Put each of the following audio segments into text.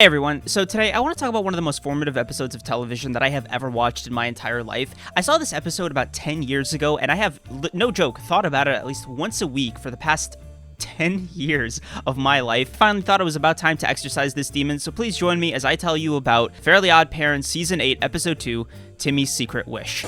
Hey everyone, so today I want to talk about one of the most formative episodes of television that I have ever watched in my entire life. I saw this episode about 10 years ago, and I have, no joke, thought about it at least once a week for the past 10 years of my life. Finally thought it was about time to exercise this demon, so please join me as I tell you about Fairly OddParents Season 8, Episode 2, Timmy's Secret Wish.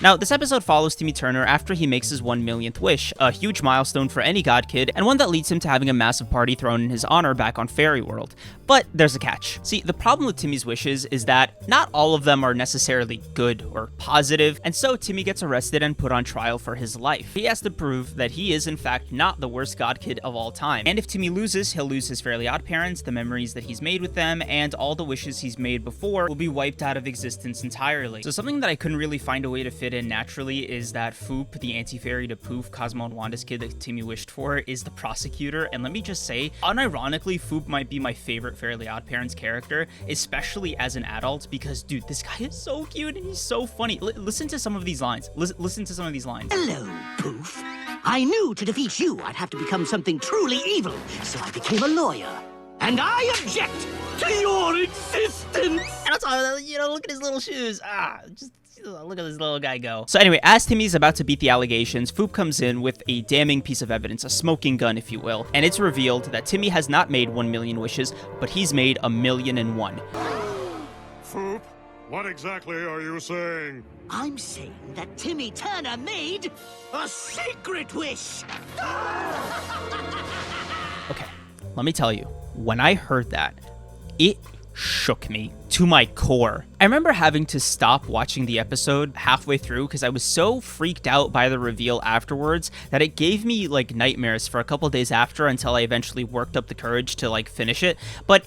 Now, this episode follows Timmy Turner after he makes his 1 millionth wish, a huge milestone for any god kid, and one that leads him to having a massive party thrown in his honor back on Fairy World. But there's a catch. See, the problem with Timmy's wishes is that not all of them are necessarily good or positive, and so Timmy gets arrested and put on trial for his life. He has to prove that he is in fact not the worst god kid of all time. And if Timmy loses, he'll lose his Fairly OddParents, the memories that he's made with them, and all the wishes he's made before will be wiped out of existence entirely. So something that I couldn't really find a way to fit in naturally is that Foop, the anti-fairy to Poof, Cosmo and Wanda's kid that Timmy wished for, is the prosecutor. And let me just say, unironically, Foop might be my favorite Fairly OddParents character, especially as an adult, because dude, this guy is so cute and he's so funny. Listen to some of these lines. Listen to some of these lines. Hello, Poof. I knew to defeat you I'd have to become something truly evil, so I became a lawyer. And I object to your existence! And also, look at his little shoes. Look at this little guy go. So anyway, as Timmy's about to beat the allegations, Foop comes in with a damning piece of evidence, a smoking gun, if you will, and it's revealed that Timmy has not made 1 million wishes, but he's made 1,000,001. Foop, what exactly are you saying? I'm saying that Timmy Turner made a secret wish! Okay, let me tell you, when I heard that, it shook me to my core. I remember having to stop watching the episode halfway through because I was so freaked out by the reveal afterwards that it gave me like nightmares for a couple days after until I eventually worked up the courage to like finish it. But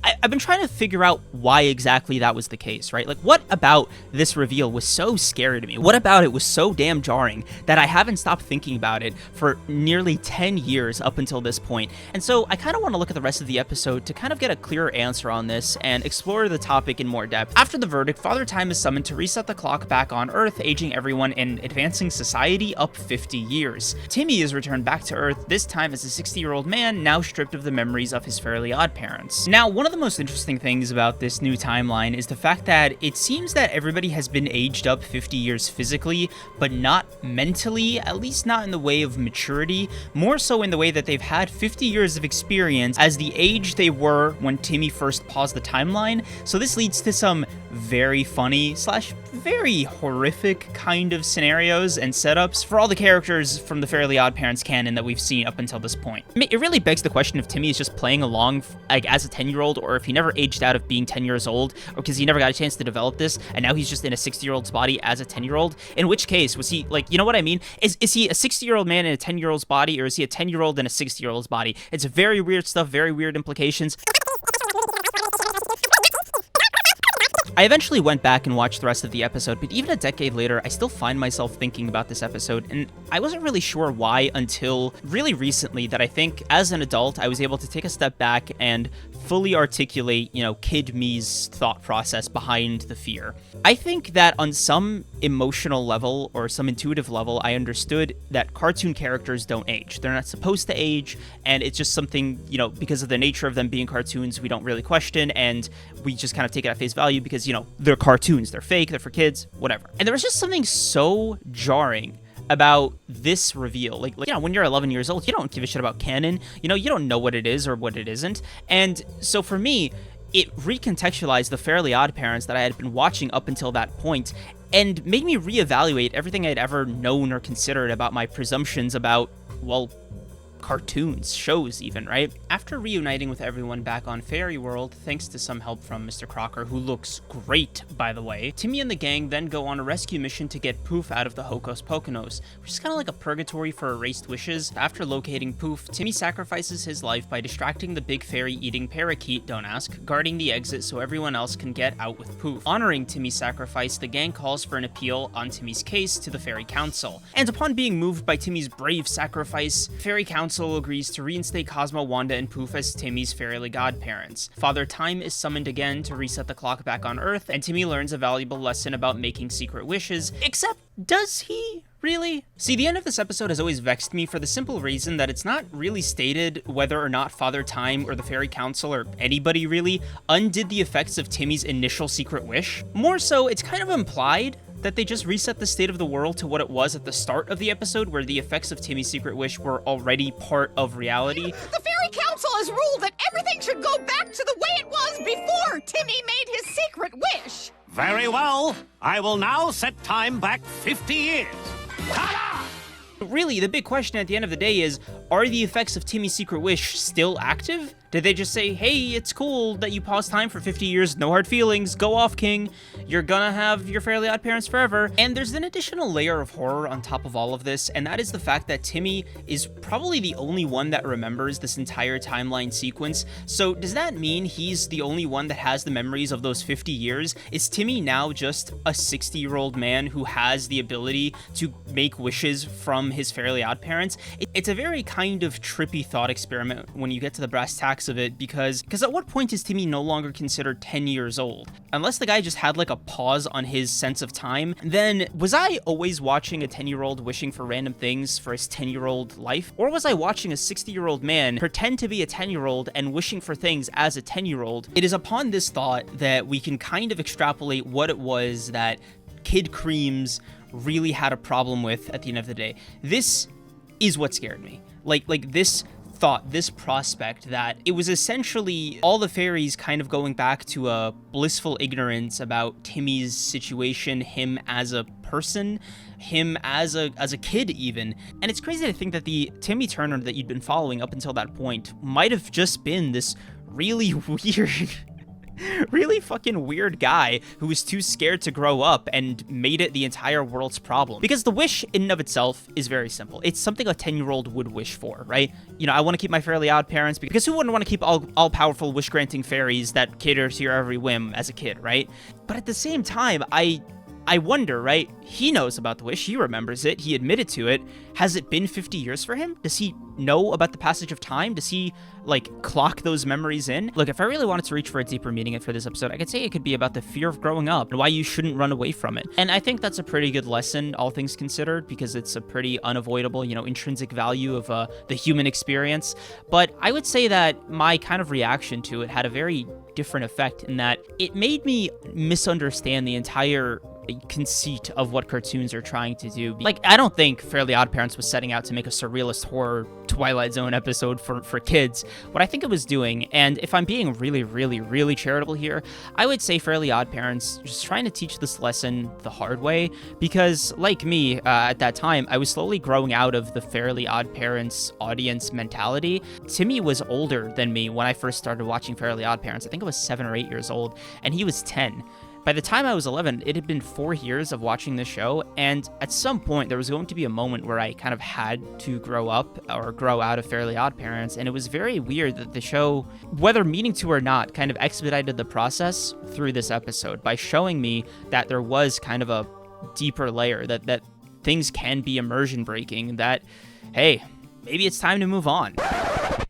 I've been trying to figure out why exactly that was the case, right? Like, what about this reveal was so scary to me? What about it was so damn jarring that I haven't stopped thinking about it for nearly 10 years up until this point? And so I kind of want to look at the rest of the episode to kind of get a clearer answer on this and explore the topic in more depth. After the verdict, Father Time is summoned to reset the clock back on Earth, aging everyone and advancing society up 50 years. Timmy is returned back to Earth, this time as a 60-year-old man, now stripped of the memories of his Fairly OddParents. Now, one of the most interesting things about this new timeline is the fact that it seems that everybody has been aged up 50 years physically, but not mentally, at least not in the way of maturity, more so in the way that they've had 50 years of experience as the age they were when Timmy first paused the timeline. So this leads to some very funny / very horrific kind of scenarios and setups for all the characters from the Fairly OddParents canon that we've seen up until this point. I mean, it really begs the question if Timmy is just playing along like as a 10-year-old, or if he never aged out of being 10 years old, or because he never got a chance to develop this and now he's just in a 60-year-old's body as a 10-year-old. In which case, was he like, you know what I mean? Is he a 60-year-old man in a 10-year-old's body, or is he a 10-year-old in a 60-year-old's body? It's very weird stuff, very weird implications. I eventually went back and watched the rest of the episode, but even a decade later, I still find myself thinking about this episode, and I wasn't really sure why until really recently that I think, as an adult, I was able to take a step back and fully articulate, kid me's thought process behind the fear. I think that on some emotional level or some intuitive level, I understood that cartoon characters don't age. They're not supposed to age, and it's just something, because of the nature of them being cartoons, we don't really question, and we just kind of take it at face value because, they're cartoons, they're fake, they're for kids, whatever. And there was just something so jarring about this reveal. Like, when you're 11 years old, you don't give a shit about canon. You don't know what it is or what it isn't. And so for me, it recontextualized the Fairly OddParents that I had been watching up until that point and made me reevaluate everything I'd ever known or considered about my presumptions about, cartoons, shows even, right? After reuniting with everyone back on Fairy World, thanks to some help from Mr. Crocker, who looks great, by the way, Timmy and the gang then go on a rescue mission to get Poof out of the Hocus Poconos, which is kind of like a purgatory for erased wishes. After locating Poof, Timmy sacrifices his life by distracting the big fairy-eating parakeet, don't ask, guarding the exit so everyone else can get out with Poof. Honoring Timmy's sacrifice, the gang calls for an appeal on Timmy's case to the Fairy Council. And upon being moved by Timmy's brave sacrifice, Fairy Council Council agrees to reinstate Cosmo, Wanda, and Poof as Timmy's Fairly OddParents. Father Time is summoned again to reset the clock back on Earth, and Timmy learns a valuable lesson about making secret wishes, except does he? Really? See, the end of this episode has always vexed me for the simple reason that it's not really stated whether or not Father Time or the Fairy Council or anybody really undid the effects of Timmy's initial secret wish. More so, it's kind of implied that they just reset the state of the world to what it was at the start of the episode, where the effects of Timmy's secret wish were already part of reality. The Fairy Council has ruled that everything should go back to the way it was before Timmy made his secret wish. Very well. I will now set time back 50 years. Ta-da! Really, the big question at the end of the day is, are the effects of Timmy's secret wish still active? Did they just say, hey, it's cool that you paused time for 50 years, no hard feelings, go off, king, you're gonna have your Fairly OddParents forever? And there's an additional layer of horror on top of all of this, and that is the fact that Timmy is probably the only one that remembers this entire timeline sequence. So does that mean he's the only one that has the memories of those 50 years? Is Timmy now just a 60-year-old man who has the ability to make wishes from his Fairly OddParents? It's a very kind of trippy thought experiment when you get to the brass tacks of it, because at what point is Timmy no longer considered 10 years old? Unless the guy just had like a pause on his sense of time, then was I always watching a 10-year-old wishing for random things for his 10-year-old life? Or was I watching a 60-year-old man pretend to be a 10-year-old and wishing for things as a 10-year-old? It is upon this thought that we can kind of extrapolate what it was that Kid Kreams really had a problem with at the end of the day. This is what scared me. Like this thought, this prospect, that it was essentially all the fairies kind of going back to a blissful ignorance about Timmy's situation, him as a person, him as a kid even. And it's crazy to think that the Timmy Turner that you'd been following up until that point might have just been this really weird really fucking weird guy who was too scared to grow up and made it the entire world's problem. Because the wish in and of itself is very simple. It's something a 10-year-old would wish for, right? You know, I want to keep my Fairly OddParents, because who wouldn't want to keep all-powerful wish-granting fairies that cater to your every whim as a kid, right? But at the same time, I wonder, right? He knows about the wish, he remembers it, he admitted to it. Has it been 50 years for him? Does he know about the passage of time? Does he, like, clock those memories in? Look, if I really wanted to reach for a deeper meaning for this episode, I could say it could be about the fear of growing up and why you shouldn't run away from it. And I think that's a pretty good lesson, all things considered, because it's a pretty unavoidable, you know, intrinsic value of the human experience. But I would say that my kind of reaction to it had a very different effect in that it made me misunderstand the entire conceit of what cartoons are trying to do. Like, I don't think Fairly OddParents was setting out to make a surrealist horror Twilight Zone episode for kids. What I think it was doing, and if I'm being really charitable here, I would say Fairly OddParents just trying to teach this lesson the hard way, because like me, at that time, I was slowly growing out of the Fairly OddParents audience mentality. Timmy was older than me when I first started watching Fairly OddParents. I think I was 7 or 8 years old, and he was 10. By the time I was 11, it had been 4 years of watching the show, and at some point there was going to be a moment where I kind of had to grow up or grow out of Fairly OddParents, and it was very weird that the show, whether meaning to or not, kind of expedited the process through this episode by showing me that there was kind of a deeper layer, that things can be immersion breaking, that, hey, maybe it's time to move on.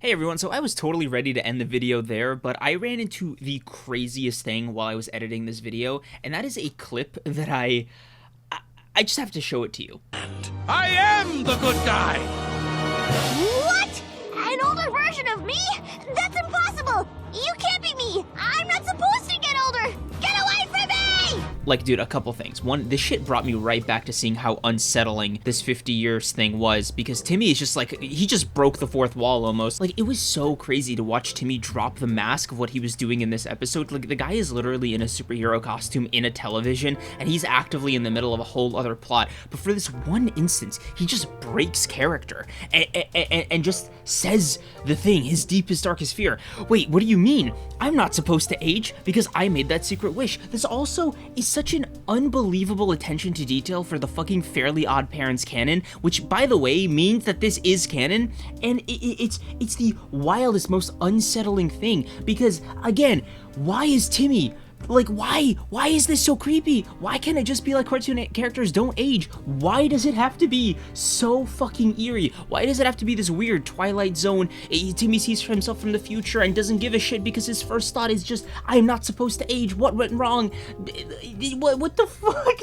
Hey everyone, so I was totally ready to end the video there, but I ran into the craziest thing while I was editing this video, and that is a clip that I just have to show it to you. I am the good guy! What? An older version of me? That's impossible! You can't be me! I'm not supposed to get older! Get away from me! Like, dude, a couple things. One, this shit brought me right back to seeing how unsettling this 50 years thing was, because Timmy is just like, he just broke the fourth wall almost. Like, it was so crazy to watch Timmy drop the mask of what he was doing in this episode. Like, the guy is literally in a superhero costume in a television, and he's actively in the middle of a whole other plot. But for this one instance, he just breaks character and just says the thing, his deepest, darkest fear. Wait, what do you mean? I'm not supposed to age because I made that secret wish. This also is such an unbelievable attention to detail for the fucking Fairly OddParents canon, which, by the way, means that this is canon, and it's the wildest, most unsettling thing, because, again, why is Timmy Like, why? Why is this so creepy? Why can't it just be like cartoon characters don't age? Why does it have to be so fucking eerie? Why does it have to be this weird Twilight Zone? Timmy sees for himself from the future and doesn't give a shit because his first thought is just, I'm not supposed to age. What went wrong? What the fuck?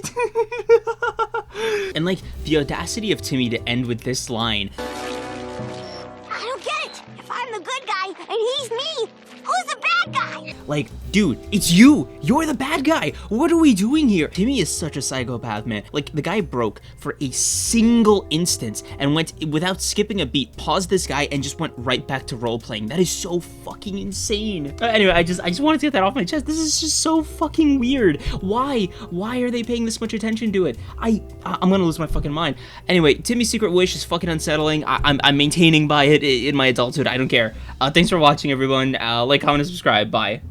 And like, the audacity of Timmy to end with this line. I don't get it. If I'm the good guy and he's me, who's the bad guy? Like, dude, it's you! You're the bad guy! What are we doing here? Timmy is such a psychopath, man. Like, the guy broke for a single instance and went, without skipping a beat, paused this guy and just went right back to role-playing. That is so fucking insane. Anyway, I just wanted to get that off my chest. This is just so fucking weird. Why? Why are they paying this much attention to it? I'm gonna lose my fucking mind. Anyway, Timmy's secret wish is fucking unsettling. I'm maintaining by it in my adulthood. I don't care. Thanks for watching, everyone. Like, comment, and subscribe. Bye.